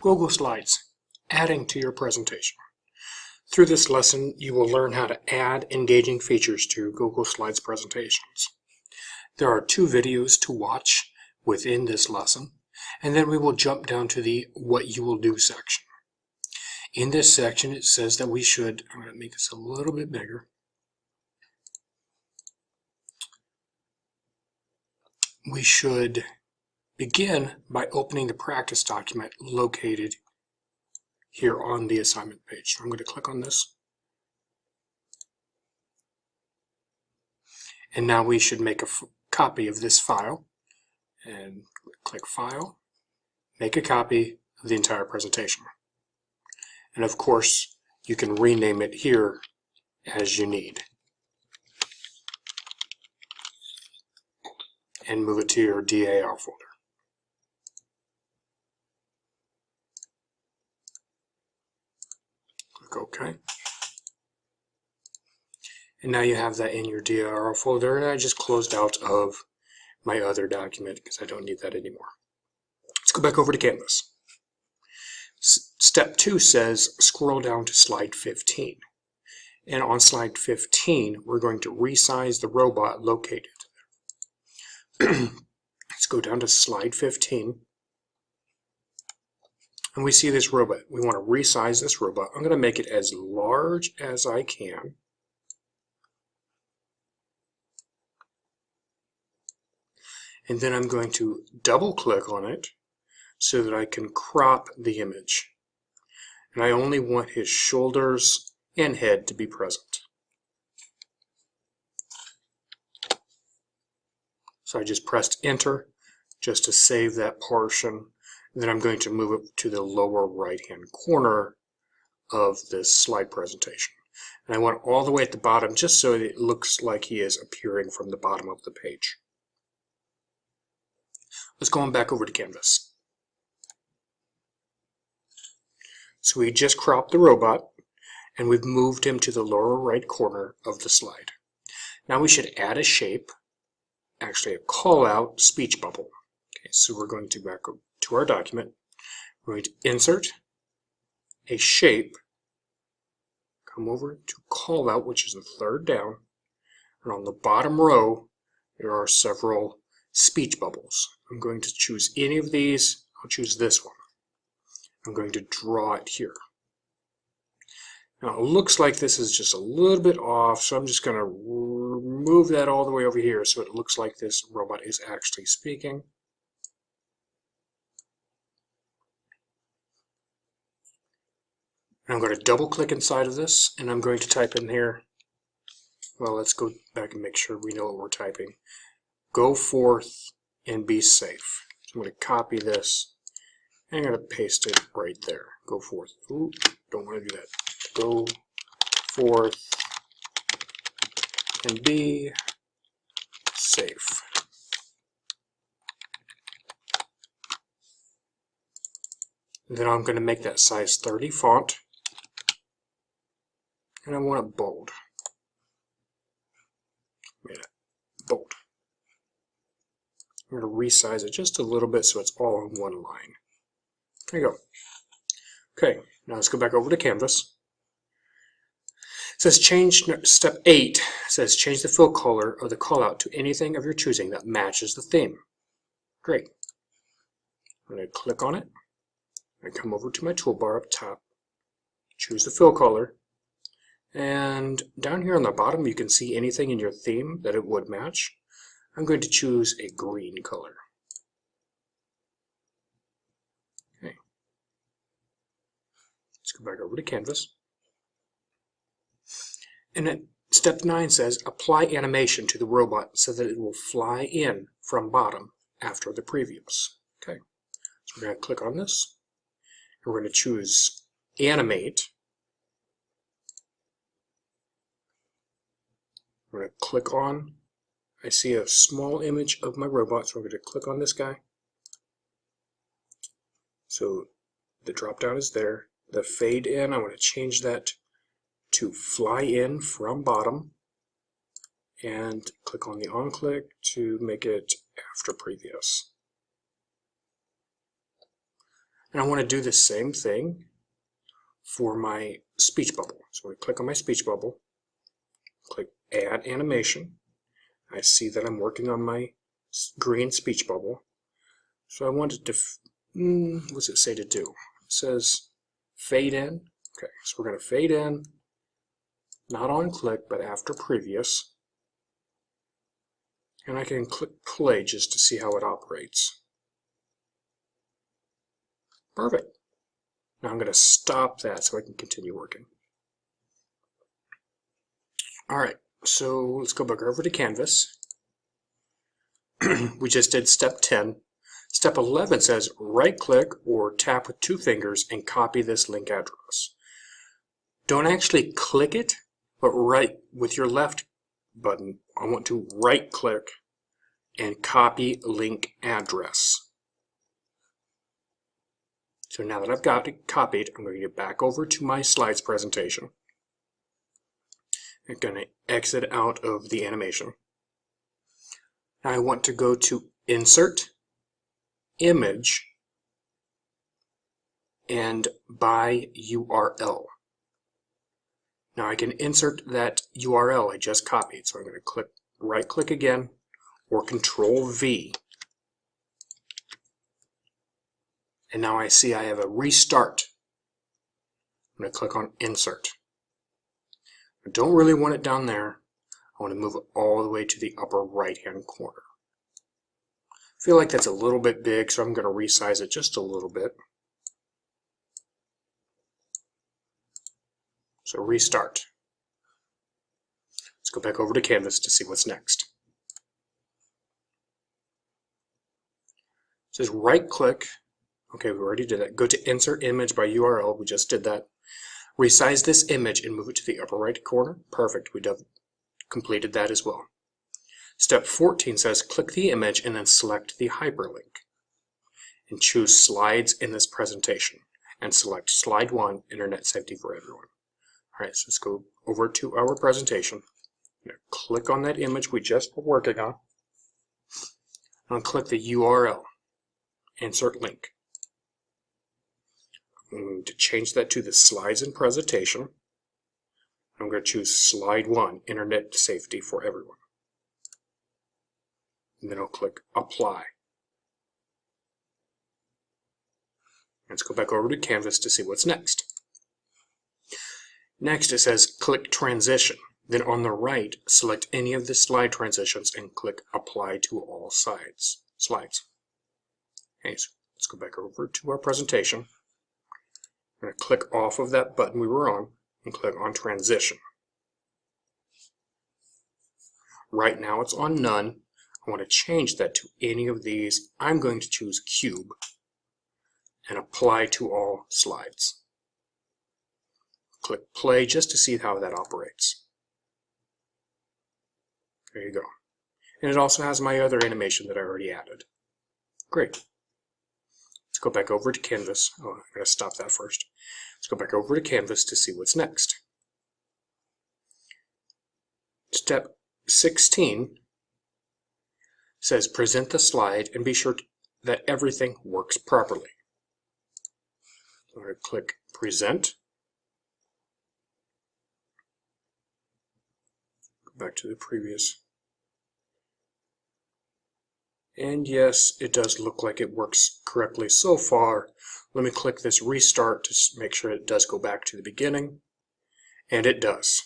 Google Slides, adding to your presentation. Through this lesson, you will learn how to add engaging features to Google Slides presentations. There are 2 videos to watch within this lesson, and then we will jump down to the What You Will Do section. In this section, it says that we should, I'm going to make this a little bit bigger. We should begin by opening the practice document located here on the assignment page. So I'm going to click on this. And now we should make a copy of this file. And click File, make a copy of the entire presentation. And of course, you can rename it here as you need. And move it to your DAR folder. Click OK. And now you have that in your DAR folder, and I just closed out of my other document because I don't need that anymore. Let's go back over to Canvas. Step 2 says scroll down to slide 15. And on slide 15, we're going to resize the robot located. Let's go down to slide 15. And we see this robot. We want to resize this robot. I'm going to make it as large as I can. And then I'm going to double click on it so that I can crop the image. And I only want his shoulders and head to be present. So I just pressed enter just to save that portion. And then I'm going to move it to the lower right hand corner of this slide presentation. And I want it all the way at the bottom just so it looks like he is appearing from the bottom of the page. Let's go on back over to Canvas. So we just cropped the robot and we've moved him to the lower right corner of the slide. Now we should add a shape, actually a call out speech bubble. Okay, so we're going to back up to our document. We're going to insert a shape, come over to call out, which is the third down, and on the bottom row there are several speech bubbles. I'm going to choose any of these. I'll choose this one. I'm going to draw it here. Now it looks like this is just a little bit off, so I'm just going to move that all the way over here so it looks like this robot is actually speaking. And I'm going to double click inside of this, and I'm going to type in here, well, let's go back and make sure we know what we're typing. Go forth and be safe. So I'm going to copy this, and I'm going to paste it right there. Go forth. Ooh, don't want to do that. Go forth and be safe. And then I'm going to make that size 30 font. And I want it bold. Made it bold. I'm going to resize it just a little bit so it's all on one line. There you go. Okay, now let's go back over to Canvas. It says change, step 8 says change the fill color of the callout to anything of your choosing that matches the theme. Great. I'm going to click on it. I come over to my toolbar up top, choose the fill color, and down here on the bottom you can see anything in your theme that it would match. I'm going to choose a green color. Okay. Let's go back over to Canvas. And then step 9 says apply animation to the robot so that it will fly in from bottom after the previews. Okay. So we're going to click on this. We're going to choose Animate. We're going to click on, I see a small image of my robot, so I'm going to click on this guy. So the drop down is there. The fade in, I want to change that to fly in from bottom. And click on the on click to make it after previous. And I want to do the same thing for my speech bubble. So I click on my speech bubble, click Add Animation. I see that I'm working on my green speech bubble. So I want it to, what does it say to do? It says fade in. Okay, so we're going to fade in, not on click, but after previous. And I can click play just to see how it operates. Perfect. Now I'm going to stop that so I can continue working. Alright, so let's go back over to Canvas. We just did step 10. Step 11 says right-click or tap with 2 fingers and copy this link address. Don't actually click it, but right with your left button, I want to right-click and copy link address. So now that I've got it copied, I'm going to get back over to my slides presentation. I'm going to exit out of the animation. Now I want to go to Insert, Image, and by URL. Now I can insert that URL I just copied. So I'm going to right-click again, or Control-V. And now I see I have a restart. I'm going to click on Insert. I don't really want it down there. I want to move it all the way to the upper right-hand corner. I feel like that's a little bit big, so I'm going to resize it just a little bit. So restart. Let's go back over to Canvas to see what's next. It says right-click. Okay, we already did that. Go to Insert Image by URL. We just did that. Resize this image and move it to the upper right corner. Perfect. We completed that as well. Step 14 says click the image and then select the hyperlink. And choose Slides in this presentation. And select Slide 1, Internet Safety for Everyone. Alright, so let's go over to our presentation. I'm going to click on that image we just were working on. And click the URL. Insert link. I'm going to change that to the Slides in Presentation. I'm going to choose Slide 1, Internet Safety for Everyone. And then I'll click Apply. Let's go back over to Canvas to see what's next. Next it says click Transition. Then on the right, select any of the slide transitions and click Apply to all slides. Okay, so let's go back over to our presentation. I'm going to click off of that button we were on and click on Transition. Right now it's on None. I want to change that to any of these. I'm going to choose Cube and Apply to all slides. Click Play just to see how that operates. There you go. And it also has my other animation that I already added. Great. Let's go back over to Canvas. Oh, I'm going to stop that first. Let's go back over to Canvas to see what's next. Step 16 says present the slide and be sure that everything works properly. So I'm going to click Present. Go back to the previous. And yes, it does look like it works correctly so far. Let me click this restart to make sure it does go back to the beginning. And it does.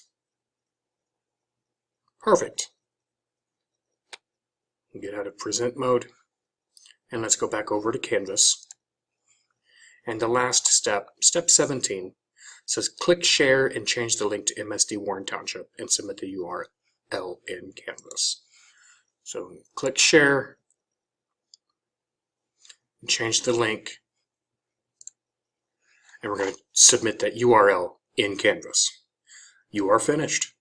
Perfect. Get out of present mode. And let's go back over to Canvas. And the last step, step 17, says click share and change the link to MSD Warren Township and submit the URL in Canvas. So click share. Change the link, and we're going to submit that URL in Canvas. You are finished.